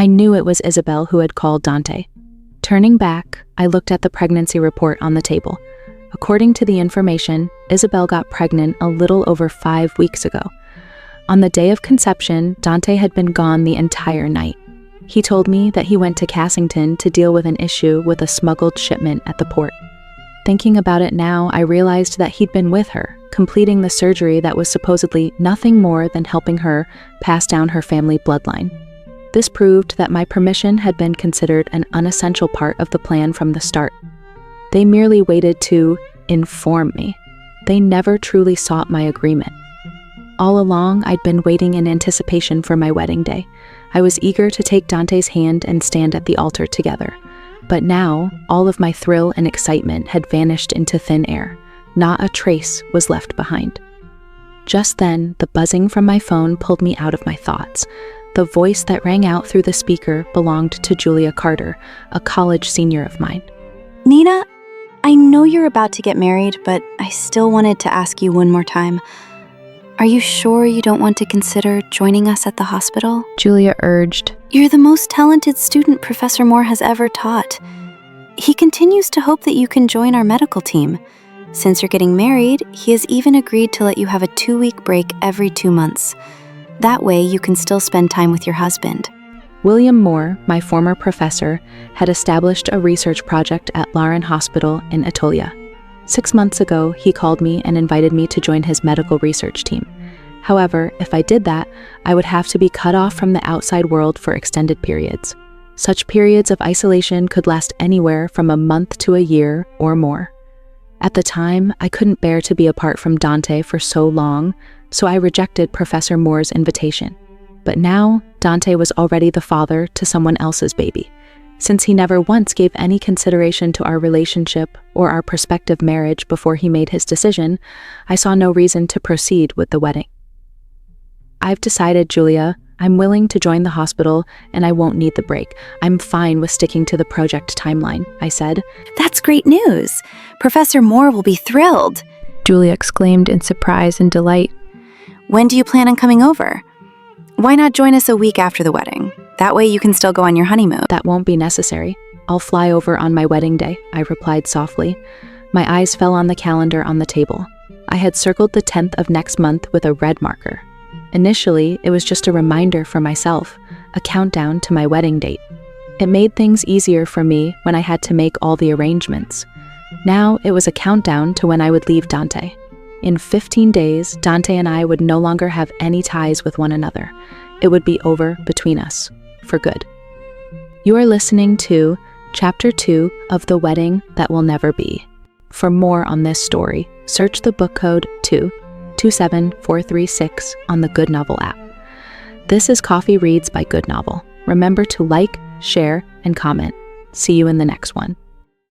I knew it was Isabel who had called Dante. Turning back, I looked at the pregnancy report on the table. According to the information, Isabel got pregnant a little over 5 weeks ago. On the day of conception, Dante had been gone the entire night. He told me that he went to Cassington to deal with an issue with a smuggled shipment at the port. Thinking about it now, I realized that he'd been with her, completing the surgery that was supposedly nothing more than helping her pass down her family bloodline. This proved that my permission had been considered an unessential part of the plan from the start. They merely waited to inform me. They never truly sought my agreement. All along, I'd been waiting in anticipation for my wedding day. I was eager to take Dante's hand and stand at the altar together. But now, all of my thrill and excitement had vanished into thin air. Not a trace was left behind. Just then, the buzzing from my phone pulled me out of my thoughts. The voice that rang out through the speaker belonged to Julia Carter, a college senior of mine. Nina, I know you're about to get married, but I still wanted to ask you one more time. Are you sure you don't want to consider joining us at the hospital? Julia urged. You're the most talented student Professor Moore has ever taught. He continues to hope that you can join our medical team. Since you're getting married, he has even agreed to let you have a 2-week break every 2 months. That way, you can still spend time with your husband. William Moore, my former professor, had established a research project at Lauren Hospital in Etolia. 6 months ago, he called me and invited me to join his medical research team. However, if I did that, I would have to be cut off from the outside world for extended periods. Such periods of isolation could last anywhere from a month to a year or more. At the time, I couldn't bear to be apart from Dante for so long, so I rejected Professor Moore's invitation. But now, Dante was already the father to someone else's baby. Since he never once gave any consideration to our relationship or our prospective marriage before he made his decision, I saw no reason to proceed with the wedding. I've decided, Julia. I'm willing to join the hospital and I won't need the break. I'm fine with sticking to the project timeline, I said. That's great news. Professor Moore will be thrilled, Julia exclaimed in surprise and delight. When do you plan on coming over? Why not join us a week after the wedding? That way you can still go on your honeymoon. That won't be necessary. I'll fly over on my wedding day, I replied softly. My eyes fell on the calendar on the table. I had circled the 10th of next month with a red marker. Initially, it was just a reminder for myself, a countdown to my wedding date. It made things easier for me when I had to make all the arrangements. Now it was a countdown to when I would leave Dante. In 15 days, Dante and I would no longer have any ties with one another. It would be over between us, for good. You are listening to Chapter 2 of The Wedding That Will Never Be. For more on this story, search the book code 227436 on the GoodNovel app. This is Coffee Reads by GoodNovel. Remember to like, share, and comment. See you in the next one.